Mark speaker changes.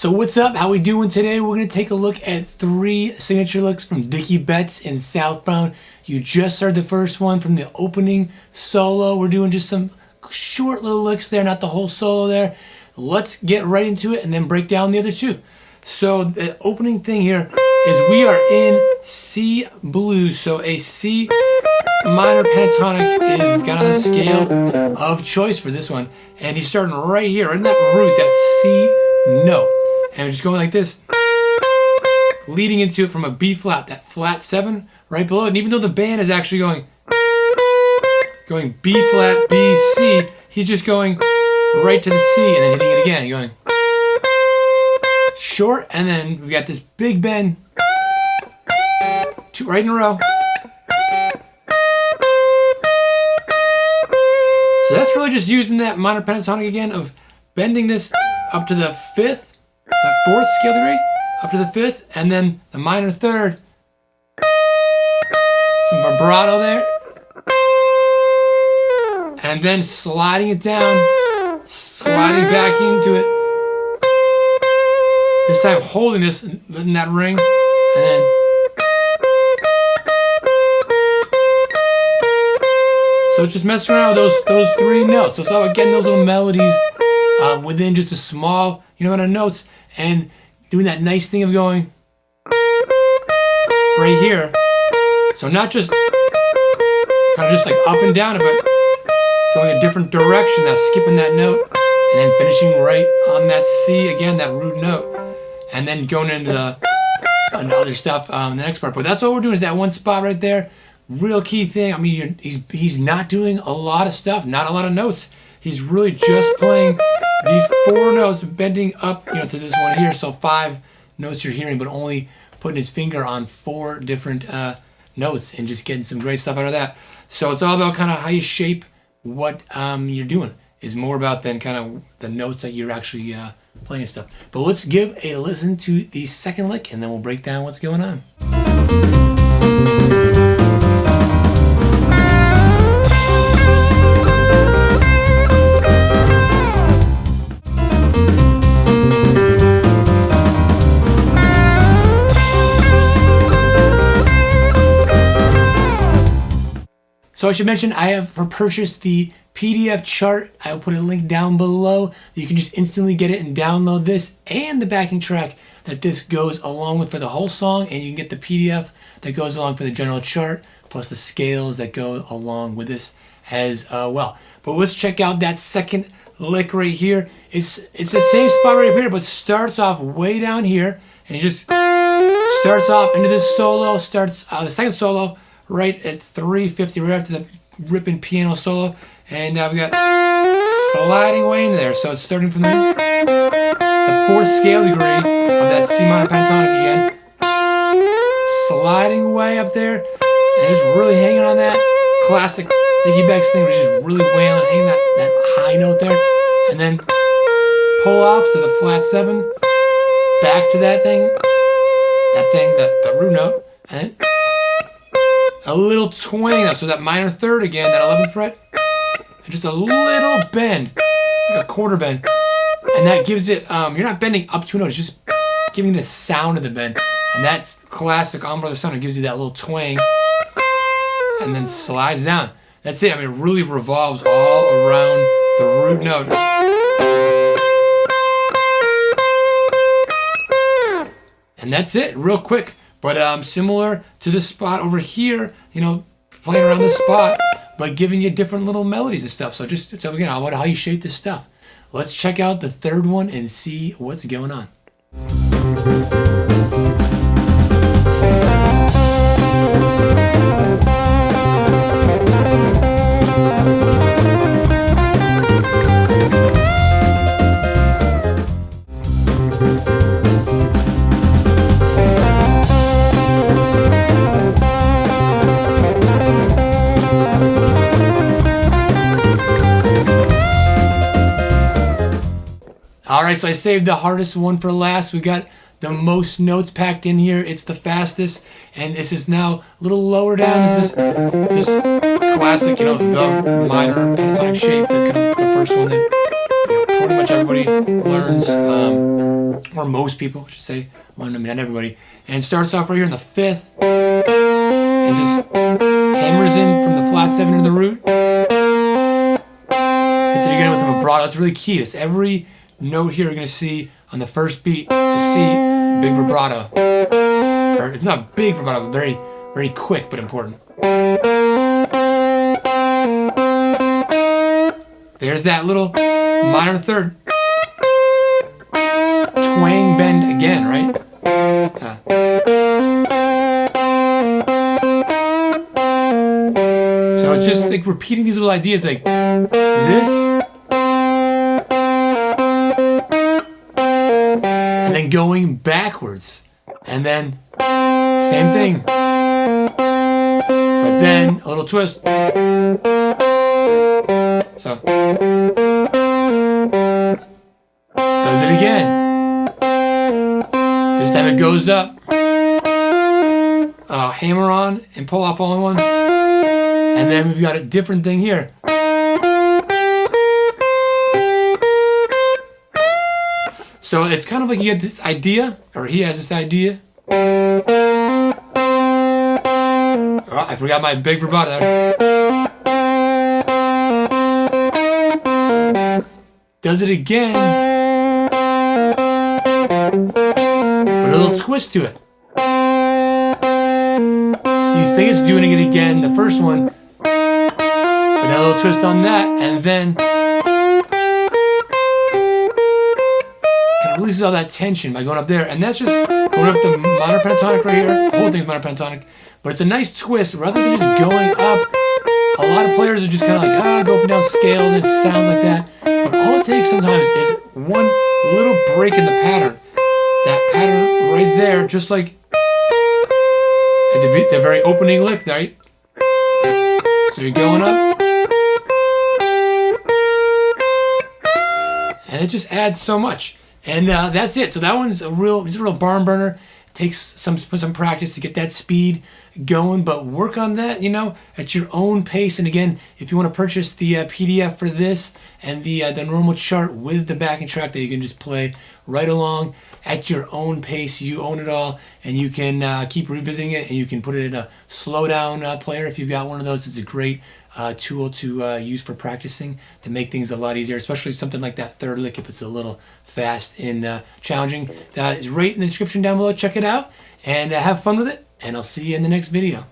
Speaker 1: So what's up? How we doing today? We're going to take a look at 3 signature licks from Dickey Betts in Southbound. You just heard the first one from the opening solo. We're doing just some short little licks there, not the whole solo there. Let's get right into it and then break down the other 2. So the opening thing here is we are in C blues. So a C minor pentatonic is kind of the scale of choice for this one. And he's starting right here, right in that root, that C note. And we're just going like this, leading into it from a B flat, that flat 7 right below it. And even though the band is actually going B flat, B, C, he's just going right to the C and then hitting it again, going short, and then we got this big bend, 2 right in a row. So that's really just using that minor pentatonic again of bending this up to the 5th, that 4th scale degree, up to the 5th, and then the minor 3rd, some vibrato there, and then sliding it down, sliding back into it. This time holding this, letting that ring, and then so it's just messing around with those 3 notes. So it's all about getting those little melodies within just a small amount of notes, and doing that nice thing of going right here. So not just kind of just like up and down, but going a different direction, that skipping that note, and then finishing right on that C again, that root note, and then going into the other stuff in the next part. But that's all we're doing is that one spot right there. Real key thing. I mean, he's not doing a lot of stuff, not a lot of notes. He's really just playing these 4 notes, bending up, to this one here. So 5 notes you're hearing, but only putting his finger on 4 different notes and just getting some great stuff out of that. So it's all about kind of how you shape what you're doing. Is more about than kind of the notes that you're actually playing and stuff. But let's give a listen to the second lick, and then we'll break down what's going on. So I should mention I have purchased the PDF chart. I will put a link down below. You can just instantly get it and download this and the backing track that this goes along with for the whole song, and you can get the PDF that goes along for the general chart, plus the scales that go along with this as well. But let's check out that second lick right here. It's the same spot right here, but starts off way down here, and he just starts off into this solo, starts the second solo right at 350, right after the ripping piano solo, and now we got sliding way in there. So it's starting from the 4th scale degree of that C minor pentatonic again, sliding way up there, and just really hanging on that classic Dickey Betts thing, which is really wailing, hanging that high note there, and then pull off to the flat 7, back to that thing, the root note, and then a little twang, so that minor 3rd again, that 11th fret, and just a little bend, like a quarter bend, and that gives it, you're not bending up to a note, it's just giving the sound of the bend, and that's classic Allman Brothers sound. It gives you that little twang, and then slides down. That's it. I mean, it really revolves all around the root note. And that's it, real quick. But similar to this spot over here, playing around this spot, but giving you different little melodies and stuff. So again, how you shape this stuff. Let's check out the 3rd one and see what's going on. Alright, so I saved the hardest one for last. We got the most notes packed in here. It's the fastest, and this is now a little lower down. This is this classic, the minor pentatonic shape, the first one that pretty much everybody learns or most people, I should say. Well, I mean, not everybody. And starts off right here in the 5th, and just hammers in from the flat 7 into the root. Hits it again with the vibrato. It's really key. It's every note here you're going to see on the first beat. You see big vibrato. Or it's not big vibrato, but very, very quick, but important. There's that little minor third. Twang bend again, right? So it's just like repeating these little ideas like this, and then going backwards, and then same thing, but then a little twist. So does it again. This time it goes up. Hammer on and pull off all in one. And then we've got a different thing here. So it's kind of like you get this idea, or he has this idea. Oh, I forgot my big vibrato there. Does it again, but a little twist to it. So you think it's doing it again, the first one, but then a little twist on that, and then kind of releases all that tension by going up there, and that's just going up the minor pentatonic right here. The whole thing's minor pentatonic, but it's a nice twist rather than just going up. A lot of players are just kind of like, go up and down scales, and it sounds like that. But all it takes sometimes is one little break in the pattern. That pattern right there, just like at the very opening lick, right? So you're going up, and it just adds so much. And that's it. So that one's it's a real barn burner. It takes some practice to get that speed going, but work on that, at your own pace. And again, if you want to purchase the PDF for this and the normal chart with the backing track that you can just play right along at your own pace, you own it all, and you can keep revisiting it, and you can put it in a slow down player if you've got one of those. It's a great tool to use for practicing to make things a lot easier, especially something like that third lick if it's a little fast and challenging. That is right in the description down below. Check it out and have fun with it, and I'll see you in the next video.